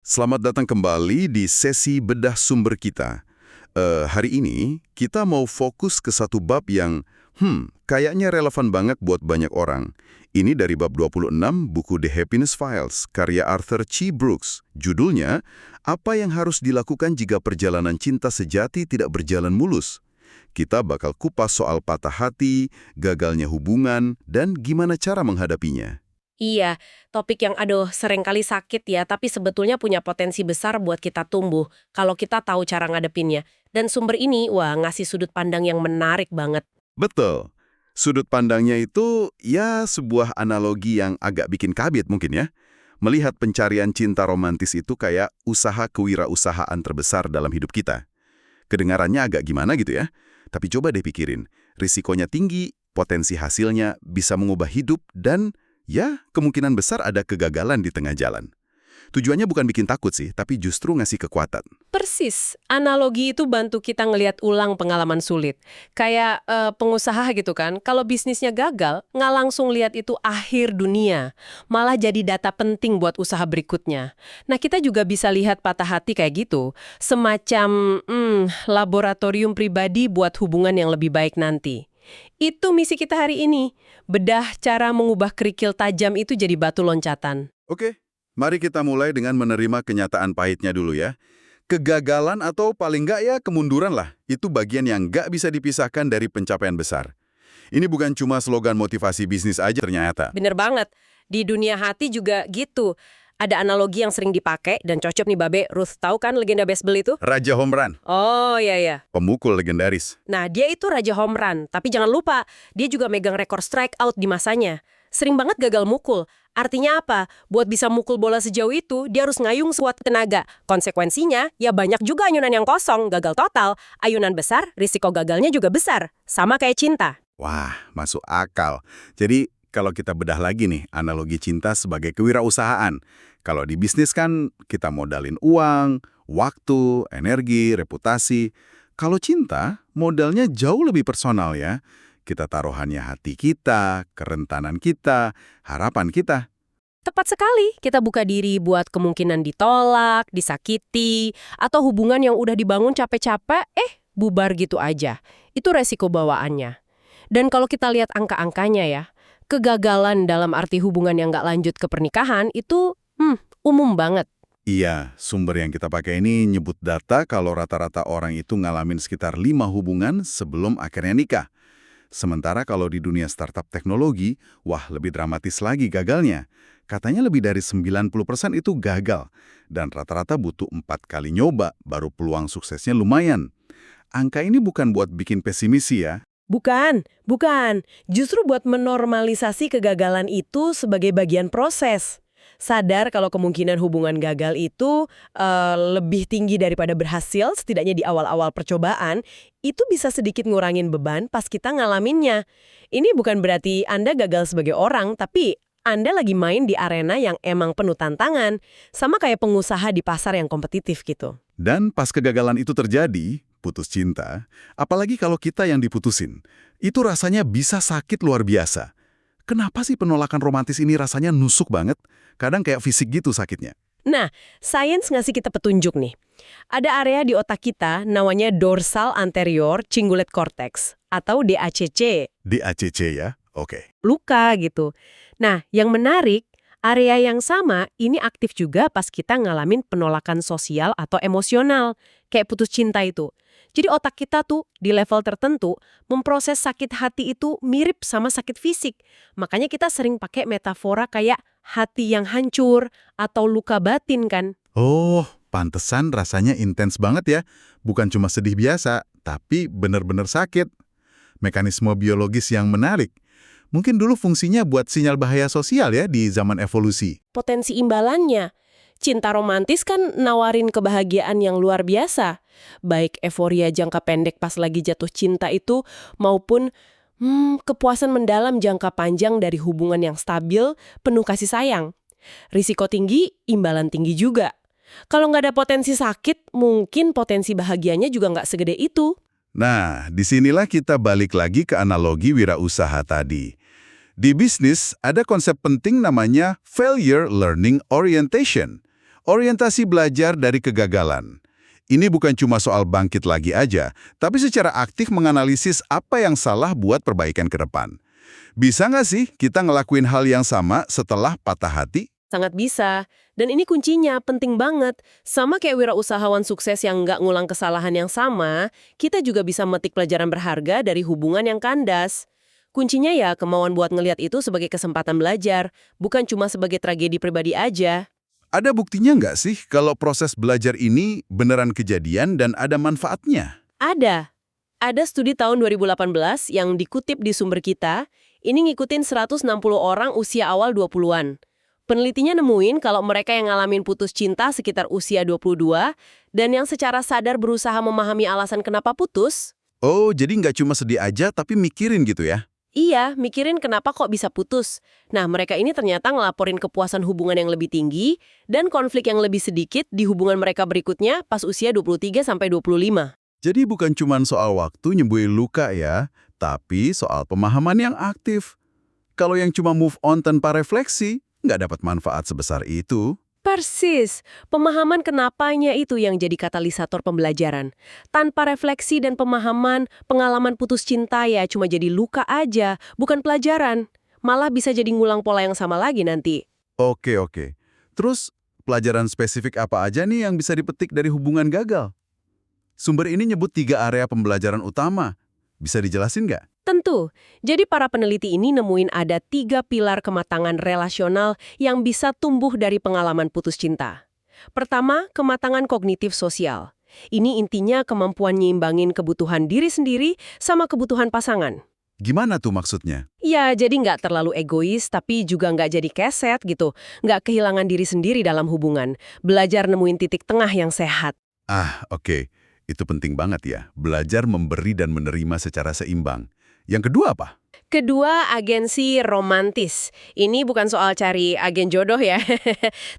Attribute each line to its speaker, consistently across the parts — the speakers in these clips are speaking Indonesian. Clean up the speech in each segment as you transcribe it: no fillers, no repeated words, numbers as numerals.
Speaker 1: Selamat datang kembali di sesi bedah sumber kita. Hari ini kita mau fokus ke satu bab yang, kayaknya relevan banget buat banyak orang. Ini dari bab 26 buku The Happiness Files, karya Arthur C. Brooks. Judulnya, Apa yang harus dilakukan jika perjalanan cinta sejati tidak berjalan mulus? Kita bakal kupas soal patah hati, gagalnya hubungan, dan gimana cara menghadapinya.
Speaker 2: Iya, topik yang sering kali sakit ya, tapi sebetulnya punya potensi besar buat kita tumbuh kalau kita tahu cara ngadepinnya. Dan sumber ini, ngasih sudut pandang yang menarik banget.
Speaker 1: Betul. Sudut pandangnya itu ya sebuah analogi yang agak bikin kabit mungkin ya. Melihat pencarian cinta romantis itu kayak usaha kewirausahaan terbesar dalam hidup kita. Kedengarannya agak gimana gitu ya. Tapi coba deh pikirin, risikonya tinggi, potensi hasilnya bisa mengubah hidup dan ya kemungkinan besar ada kegagalan di tengah jalan. Tujuannya bukan bikin takut sih, tapi justru ngasih kekuatan.
Speaker 2: Persis, analogi itu bantu kita ngelihat ulang pengalaman sulit. Kayak pengusaha gitu kan, kalau bisnisnya gagal, nggak langsung lihat itu akhir dunia. Malah jadi data penting buat usaha berikutnya. Nah, kita juga bisa lihat patah hati kayak gitu. Semacam laboratorium pribadi buat hubungan yang lebih baik nanti. Itu misi kita hari ini. Bedah cara mengubah kerikil tajam itu jadi batu loncatan.
Speaker 1: Oke, mari kita mulai dengan menerima kenyataan pahitnya dulu ya. Kegagalan atau paling nggak ya kemunduran lah, itu bagian yang nggak bisa dipisahkan dari pencapaian besar. Ini bukan cuma slogan motivasi bisnis aja ternyata.
Speaker 2: Bener banget. Di dunia hati juga gitu. Ada analogi yang sering dipakai dan cocok nih Babe. Ruth tahu kan legenda baseball itu?
Speaker 1: Raja home run,
Speaker 2: Oh iya.
Speaker 1: pemukul legendaris.
Speaker 2: Nah dia itu raja home run. Tapi jangan lupa, dia juga megang rekor strikeout di masanya. Sering banget gagal mukul. Artinya apa? Buat bisa mukul bola sejauh itu, dia harus ngayung sekuat tenaga. Konsekuensinya, ya banyak juga ayunan yang kosong, gagal total. Ayunan besar, risiko gagalnya juga besar. Sama kayak cinta.
Speaker 1: Wah, masuk akal. Jadi, kalau kita bedah lagi nih, analogi cinta sebagai kewirausahaan. Kalau di bisnis kan kita modalin uang, waktu, energi, reputasi. Kalau cinta, modalnya jauh lebih personal ya. Kita taruhannya hati kita, kerentanan kita, harapan kita.
Speaker 2: Tepat sekali, kita buka diri buat kemungkinan ditolak, disakiti, atau hubungan yang udah dibangun capek-capek, bubar gitu aja. Itu resiko bawaannya. Dan kalau kita lihat angka-angkanya ya, kegagalan dalam arti hubungan yang nggak lanjut ke pernikahan itu umum banget.
Speaker 1: Iya, sumber yang kita pakai ini nyebut data kalau rata-rata orang itu ngalamin sekitar 5 hubungan sebelum akhirnya nikah. Sementara kalau di dunia startup teknologi, wah lebih dramatis lagi gagalnya. Katanya lebih dari 90% itu gagal. Dan rata-rata butuh 4 kali nyoba, baru peluang suksesnya lumayan. Angka ini bukan buat bikin pesimis sih ya.
Speaker 2: Bukan. Justru buat menormalisasi kegagalan itu sebagai bagian proses. Sadar kalau kemungkinan hubungan gagal itu lebih tinggi daripada berhasil, setidaknya di awal-awal percobaan, itu bisa sedikit ngurangin beban pas kita ngalaminnya. Ini bukan berarti Anda gagal sebagai orang, tapi Anda lagi main di arena yang emang penuh tantangan, sama kayak pengusaha di pasar yang kompetitif gitu.
Speaker 1: Dan pas kegagalan itu terjadi, putus cinta, apalagi kalau kita yang diputusin, itu rasanya bisa sakit luar biasa. Kenapa sih penolakan romantis ini rasanya nusuk banget? Kadang kayak fisik gitu sakitnya.
Speaker 2: Nah, sains ngasih kita petunjuk nih. Ada area di otak kita namanya dorsal anterior cingulate cortex atau DACC,
Speaker 1: DACC ya? Oke.
Speaker 2: luka gitu. Nah, yang menarik, area yang sama ini aktif juga pas kita ngalamin penolakan sosial atau emosional, kayak putus cinta itu. Jadi otak kita tuh di level tertentu memproses sakit hati itu mirip sama sakit fisik. Makanya kita sering pakai metafora kayak hati yang hancur atau luka batin kan.
Speaker 1: Oh, pantesan rasanya intens banget ya. Bukan cuma sedih biasa, tapi benar-benar sakit. Mekanisme biologis yang menarik. Mungkin dulu fungsinya buat sinyal bahaya sosial ya di zaman evolusi.
Speaker 2: Potensi imbalannya. Cinta romantis kan nawarin kebahagiaan yang luar biasa. Baik euforia jangka pendek pas lagi jatuh cinta itu, maupun kepuasan mendalam jangka panjang dari hubungan yang stabil, penuh kasih sayang. Risiko tinggi, imbalan tinggi juga. Kalau nggak ada potensi sakit, mungkin potensi bahagianya juga nggak segede itu.
Speaker 1: Nah, disinilah kita balik lagi ke analogi wirausaha tadi. Di bisnis, ada konsep penting namanya failure learning orientation. Orientasi belajar dari kegagalan. Ini bukan cuma soal bangkit lagi aja, tapi secara aktif menganalisis apa yang salah buat perbaikan ke depan. Bisa nggak sih kita ngelakuin hal yang sama setelah patah hati?
Speaker 2: Sangat bisa. Dan ini kuncinya, penting banget. Sama kayak wirausahawan sukses yang nggak ngulang kesalahan yang sama, kita juga bisa metik pelajaran berharga dari hubungan yang kandas. Kuncinya ya kemauan buat ngelihat itu sebagai kesempatan belajar, bukan cuma sebagai tragedi pribadi aja.
Speaker 1: Ada buktinya nggak sih kalau proses belajar ini beneran kejadian dan ada manfaatnya?
Speaker 2: Ada. Ada studi tahun 2018 yang dikutip di sumber kita, ini ngikutin 160 orang usia awal 20-an. Penelitinya nemuin kalau mereka yang ngalamin putus cinta sekitar usia 22 dan yang secara sadar berusaha memahami alasan kenapa putus,
Speaker 1: Oh, jadi nggak cuma sedih aja tapi mikirin gitu ya?
Speaker 2: iya, mikirin kenapa kok bisa putus. Nah, mereka ini ternyata ngelaporin kepuasan hubungan yang lebih tinggi dan konflik yang lebih sedikit di hubungan mereka berikutnya pas usia 23-25.
Speaker 1: Jadi bukan cuma soal waktu nyembuhin luka ya, tapi soal pemahaman yang aktif. Kalau yang cuma move on tanpa refleksi, nggak dapat manfaat sebesar itu.
Speaker 2: Persis, pemahaman kenapanya itu yang jadi katalisator pembelajaran. Tanpa refleksi dan pemahaman, pengalaman putus cinta ya cuma jadi luka aja, bukan pelajaran. Malah bisa jadi ngulang pola yang sama lagi nanti.
Speaker 1: Oke. Terus, pelajaran spesifik apa aja nih yang bisa dipetik dari hubungan gagal? Sumber ini nyebut 3 area pembelajaran utama. Bisa dijelasin nggak?
Speaker 2: Tentu, jadi para peneliti ini nemuin ada 3 pilar kematangan relasional yang bisa tumbuh dari pengalaman putus cinta. Pertama, kematangan kognitif sosial. Ini intinya kemampuan nyimbangin kebutuhan diri sendiri sama kebutuhan pasangan.
Speaker 1: Gimana tuh maksudnya?
Speaker 2: Ya, jadi nggak terlalu egois, tapi juga nggak jadi keset gitu. Nggak kehilangan diri sendiri dalam hubungan. Belajar nemuin titik tengah yang sehat.
Speaker 1: Oke. Itu penting banget ya. Belajar memberi dan menerima secara seimbang. Yang kedua apa?
Speaker 2: Kedua, agensi romantis. Ini bukan soal cari agen jodoh ya,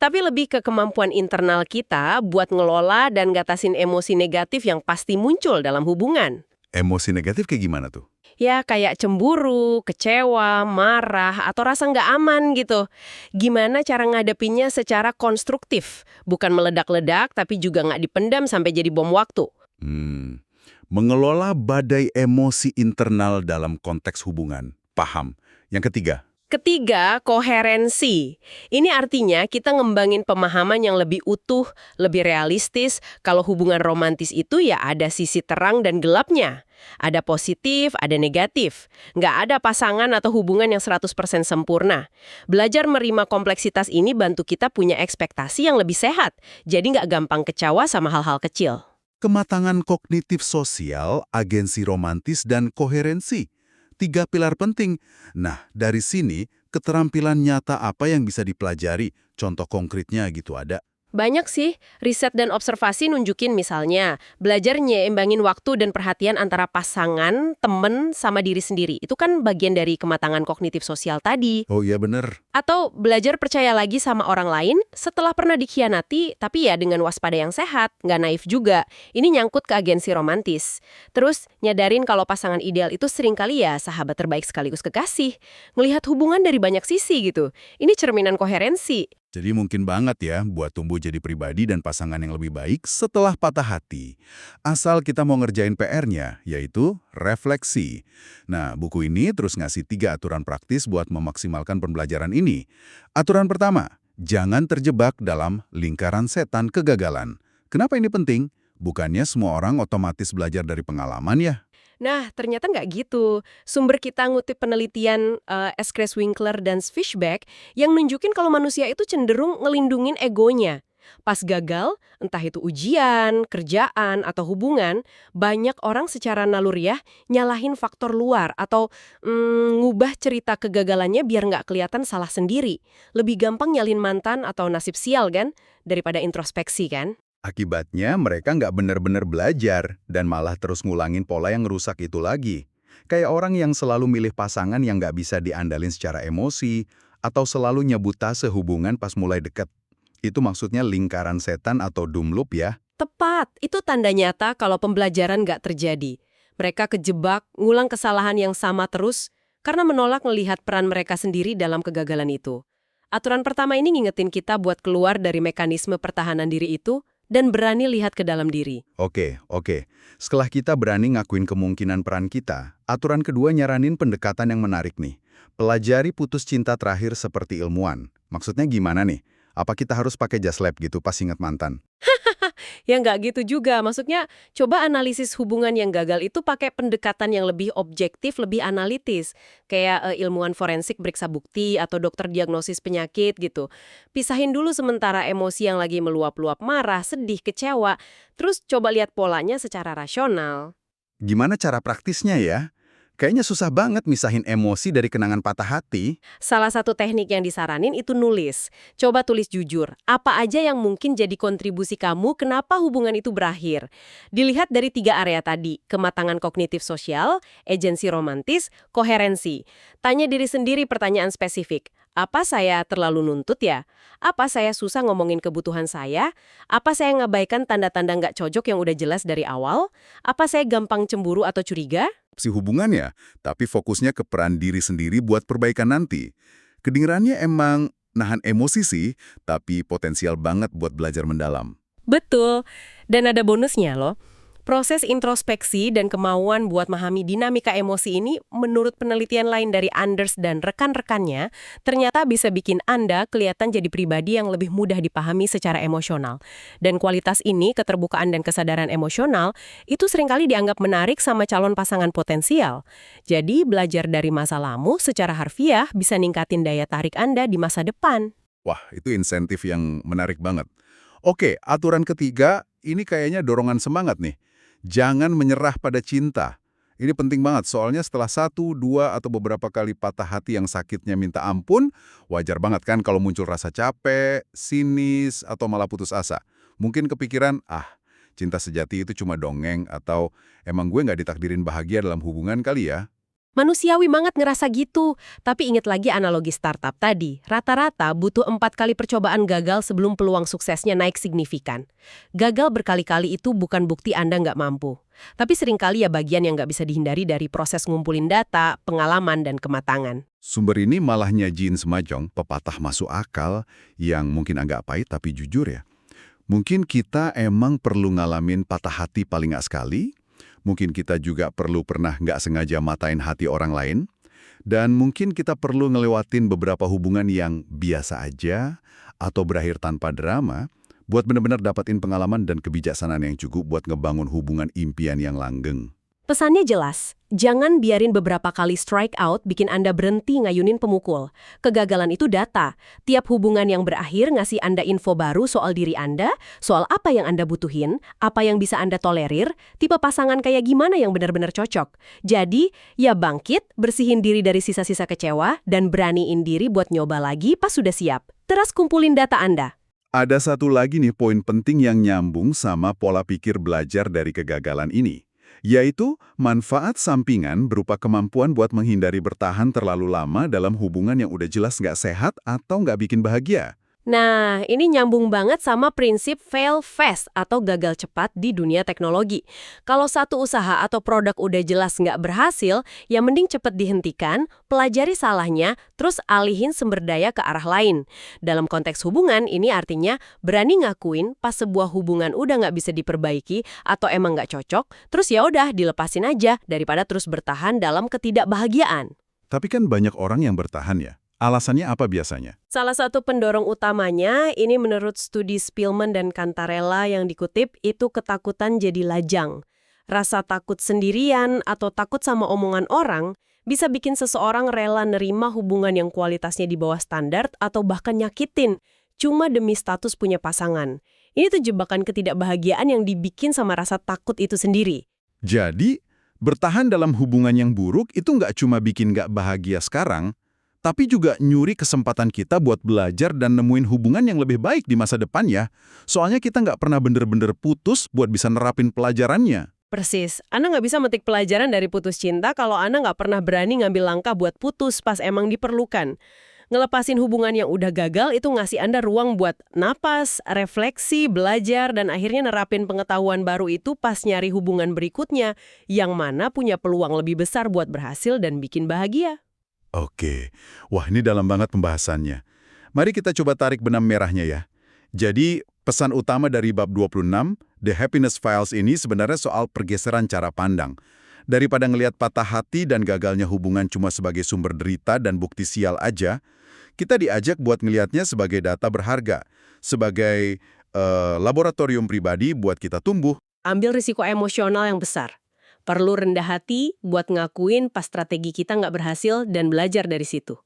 Speaker 2: tapi lebih ke kemampuan internal kita buat ngelola dan ngatasin emosi negatif yang pasti muncul dalam hubungan.
Speaker 1: Emosi negatif kayak gimana tuh?
Speaker 2: Ya, kayak cemburu, kecewa, marah, atau rasa nggak aman gitu. Gimana cara ngadepinnya secara konstruktif? Bukan meledak-ledak, tapi juga nggak dipendam sampai jadi bom waktu.
Speaker 1: Mengelola badai emosi internal dalam konteks hubungan. Paham. Yang ketiga,
Speaker 2: Ketiga, koherensi. Ini artinya kita ngembangin pemahaman yang lebih utuh, lebih realistis. Kalau hubungan romantis itu ya ada sisi terang dan gelapnya. Ada positif, ada negatif. Nggak ada pasangan atau hubungan yang 100% sempurna. Belajar menerima kompleksitas ini bantu kita punya ekspektasi yang lebih sehat. Jadi nggak gampang kecewa sama hal-hal kecil.
Speaker 1: kematangan kognitif sosial, agensi romantis, dan koherensi. 3 pilar penting. Nah, dari sini, keterampilan nyata apa yang bisa dipelajari? Contoh konkretnya gitu ada.
Speaker 2: Banyak sih, riset dan observasi nunjukin misalnya, belajar nyimbangin waktu dan perhatian antara pasangan, temen, sama diri sendiri. Itu kan bagian dari kematangan kognitif sosial tadi.
Speaker 1: Oh iya bener.
Speaker 2: Atau belajar percaya lagi sama orang lain setelah pernah dikhianati, tapi ya dengan waspada yang sehat, nggak naif juga. Ini nyangkut ke agensi romantis. Terus, nyadarin kalau pasangan ideal itu seringkali ya sahabat terbaik sekaligus kekasih. Ngelihat hubungan dari banyak sisi gitu. Ini cerminan koherensi.
Speaker 1: Jadi mungkin banget ya buat tumbuh jadi pribadi dan pasangan yang lebih baik setelah patah hati. Asal kita mau ngerjain PR-nya, yaitu refleksi. Nah, buku ini terus ngasih 3 aturan praktis buat memaksimalkan pembelajaran ini. Aturan pertama, jangan terjebak dalam lingkaran setan kegagalan. Kenapa ini penting? Bukannya semua orang otomatis belajar dari pengalaman ya?
Speaker 2: Nah, ternyata nggak gitu. Sumber kita ngutip penelitian S. Grace Winkler dan Fishback yang nunjukin kalau manusia itu cenderung ngelindungin egonya. Pas gagal, entah itu ujian, kerjaan, atau hubungan, banyak orang secara naluriah nyalahin faktor luar atau ngubah cerita kegagalannya biar nggak kelihatan salah sendiri. Lebih gampang nyalin mantan atau nasib sial kan, daripada introspeksi kan?
Speaker 1: Akibatnya mereka nggak benar-benar belajar dan malah terus ngulangin pola yang rusak itu lagi. Kayak orang yang selalu milih pasangan yang nggak bisa diandalin secara emosi atau selalu nyebutase hubungan pas mulai deket. Itu maksudnya lingkaran setan atau doom loop ya.
Speaker 2: Tepat, itu tanda nyata kalau pembelajaran nggak terjadi. Mereka kejebak, ngulang kesalahan yang sama terus, karena menolak melihat peran mereka sendiri dalam kegagalan itu. Aturan pertama ini ngingetin kita buat keluar dari mekanisme pertahanan diri itu dan berani lihat ke dalam diri.
Speaker 1: Oke. Setelah kita berani ngakuin kemungkinan peran kita, aturan kedua nyaranin pendekatan yang menarik nih. Pelajari putus cinta terakhir seperti ilmuwan. Maksudnya gimana nih? Apa kita harus pakai just lab gitu pas ingat mantan?
Speaker 2: Ya nggak gitu juga, maksudnya coba analisis hubungan yang gagal itu pakai pendekatan yang lebih objektif, lebih analitis. Kayak ilmuwan forensik periksa bukti atau dokter diagnosis penyakit gitu. Pisahin dulu sementara emosi yang lagi meluap-luap marah, sedih, kecewa, terus coba lihat polanya secara rasional.
Speaker 1: Gimana cara praktisnya ya? Kayaknya susah banget misahin emosi dari kenangan patah hati.
Speaker 2: Salah satu teknik yang disaranin itu nulis. Coba tulis jujur, apa aja yang mungkin jadi kontribusi kamu kenapa hubungan itu berakhir. Dilihat dari 3 area tadi, kematangan kognitif sosial, agensi romantis, koherensi. Tanya diri sendiri pertanyaan spesifik. Apa saya terlalu nuntut ya? Apa saya susah ngomongin kebutuhan saya? Apa saya ngabaikan tanda-tanda nggak cocok yang udah jelas dari awal? Apa saya gampang cemburu atau curiga?
Speaker 1: Si hubungannya, tapi fokusnya ke peran diri sendiri buat perbaikan nanti. Kedengerannya emang nahan emosi sih, tapi potensial banget buat belajar mendalam.
Speaker 2: Betul. Dan ada bonusnya loh. Proses introspeksi dan kemauan buat memahami dinamika emosi ini menurut penelitian lain dari Anders dan rekan-rekannya ternyata bisa bikin Anda kelihatan jadi pribadi yang lebih mudah dipahami secara emosional. Dan kualitas ini, keterbukaan dan kesadaran emosional, itu seringkali dianggap menarik sama calon pasangan potensial. Jadi belajar dari masa lamu secara harfiah bisa ningkatin daya tarik Anda di masa depan.
Speaker 1: Wah, itu insentif yang menarik banget. Oke, aturan ketiga, ini kayaknya dorongan semangat nih. Jangan menyerah pada cinta. Ini penting banget, soalnya setelah 1, 2, atau beberapa kali patah hati yang sakitnya minta ampun, wajar banget kan kalau muncul rasa capek, sinis, atau malah putus asa. Mungkin kepikiran, cinta sejati itu cuma dongeng, atau emang gue nggak ditakdirin bahagia dalam hubungan kali ya?
Speaker 2: Manusiawi banget ngerasa gitu. Tapi ingat lagi analogi startup tadi. Rata-rata butuh 4 kali percobaan gagal sebelum peluang suksesnya naik signifikan. Gagal berkali-kali itu bukan bukti Anda nggak mampu. Tapi seringkali ya bagian yang nggak bisa dihindari dari proses ngumpulin data, pengalaman, dan kematangan.
Speaker 1: Sumber ini malah nyajin semacam pepatah masuk akal yang mungkin agak pahit tapi jujur ya. Mungkin kita emang perlu ngalamin patah hati paling nggak sekali. Mungkin kita juga perlu pernah nggak sengaja matain hati orang lain. Dan mungkin kita perlu ngelewatin beberapa hubungan yang biasa aja atau berakhir tanpa drama buat benar-benar dapatin pengalaman dan kebijaksanaan yang cukup buat ngebangun hubungan impian yang langgeng.
Speaker 2: Pesannya jelas, jangan biarin beberapa kali strike out bikin Anda berhenti ngayunin pemukul. Kegagalan itu data. Tiap hubungan yang berakhir ngasih Anda info baru soal diri Anda, soal apa yang Anda butuhin, apa yang bisa Anda tolerir, tipe pasangan kayak gimana yang benar-benar cocok. Jadi, ya bangkit, bersihin diri dari sisa-sisa kecewa, dan beraniin diri buat nyoba lagi pas sudah siap. Terus kumpulin data Anda.
Speaker 1: Ada satu lagi nih poin penting yang nyambung sama pola pikir belajar dari kegagalan ini. Yaitu manfaat sampingan berupa kemampuan buat menghindari bertahan terlalu lama dalam hubungan yang udah jelas nggak sehat atau nggak bikin bahagia.
Speaker 2: Nah, ini nyambung banget sama prinsip fail fast atau gagal cepat di dunia teknologi. Kalau satu usaha atau produk udah jelas nggak berhasil, ya mending cepet dihentikan, pelajari salahnya, terus alihin sumber daya ke arah lain. Dalam konteks hubungan, ini artinya berani ngakuin pas sebuah hubungan udah nggak bisa diperbaiki atau emang nggak cocok, terus ya udah dilepasin aja daripada terus bertahan dalam ketidakbahagiaan.
Speaker 1: Tapi kan banyak orang yang bertahan ya. Alasannya apa biasanya?
Speaker 2: Salah satu pendorong utamanya, ini menurut studi Spillman dan Cantarella yang dikutip, itu ketakutan jadi lajang. Rasa takut sendirian atau takut sama omongan orang bisa bikin seseorang rela nerima hubungan yang kualitasnya di bawah standar atau bahkan nyakitin, cuma demi status punya pasangan. Ini tuh jebakan ketidakbahagiaan yang dibikin sama rasa takut itu sendiri.
Speaker 1: Jadi, bertahan dalam hubungan yang buruk itu nggak cuma bikin nggak bahagia sekarang, tapi juga nyuri kesempatan kita buat belajar dan nemuin hubungan yang lebih baik di masa depan ya. Soalnya kita nggak pernah bener-bener putus buat bisa nerapin pelajarannya.
Speaker 2: Persis, Anda nggak bisa metik pelajaran dari putus cinta kalau Anda nggak pernah berani ngambil langkah buat putus pas emang diperlukan. Ngelepasin hubungan yang udah gagal itu ngasih Anda ruang buat napas, refleksi, belajar, dan akhirnya nerapin pengetahuan baru itu pas nyari hubungan berikutnya, yang mana punya peluang lebih besar buat berhasil dan bikin bahagia.
Speaker 1: Oke, wah ini dalam banget pembahasannya. Mari kita coba tarik benang merahnya ya. Jadi, pesan utama dari bab 26, The Happiness Files ini sebenarnya soal pergeseran cara pandang. Daripada ngelihat patah hati dan gagalnya hubungan cuma sebagai sumber derita dan bukti sial aja, kita diajak buat ngelihatnya sebagai data berharga, sebagai laboratorium pribadi buat kita tumbuh.
Speaker 2: Ambil risiko emosional yang besar. Perlu rendah hati buat ngakuin pas strategi kita nggak berhasil dan belajar dari situ.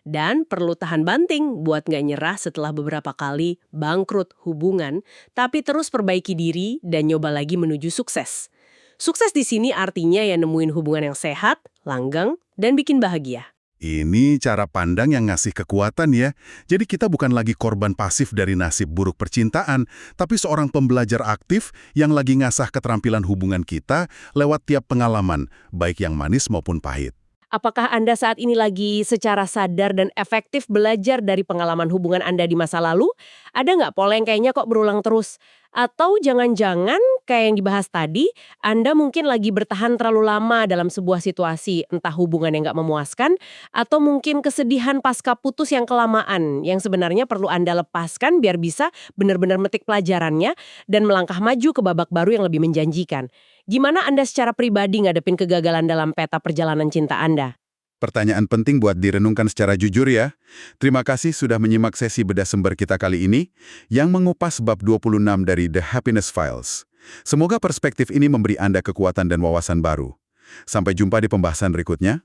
Speaker 2: Dan perlu tahan banting buat nggak nyerah setelah beberapa kali bangkrut hubungan, tapi terus perbaiki diri dan nyoba lagi menuju sukses. Sukses di sini artinya ya nemuin hubungan yang sehat, langgeng, dan bikin bahagia.
Speaker 1: Ini cara pandang yang ngasih kekuatan ya. Jadi kita bukan lagi korban pasif dari nasib buruk percintaan, tapi seorang pembelajar aktif yang lagi ngasah keterampilan hubungan kita lewat tiap pengalaman, baik yang manis maupun pahit.
Speaker 2: Apakah Anda saat ini lagi secara sadar dan efektif belajar dari pengalaman hubungan Anda di masa lalu? Ada nggak pola yang kayaknya kok berulang terus? Atau jangan-jangan kayak yang dibahas tadi, Anda mungkin lagi bertahan terlalu lama dalam sebuah situasi, entah hubungan yang nggak memuaskan, atau mungkin kesedihan pasca putus yang kelamaan, yang sebenarnya perlu Anda lepaskan biar bisa benar-benar metik pelajarannya dan melangkah maju ke babak baru yang lebih menjanjikan. Gimana Anda secara pribadi ngadepin kegagalan dalam peta perjalanan cinta Anda?
Speaker 1: Pertanyaan penting buat direnungkan secara jujur ya. Terima kasih sudah menyimak sesi bedah sumber kita kali ini yang mengupas bab 26 dari The Happiness Files. Semoga perspektif ini memberi Anda kekuatan dan wawasan baru. Sampai jumpa di pembahasan berikutnya.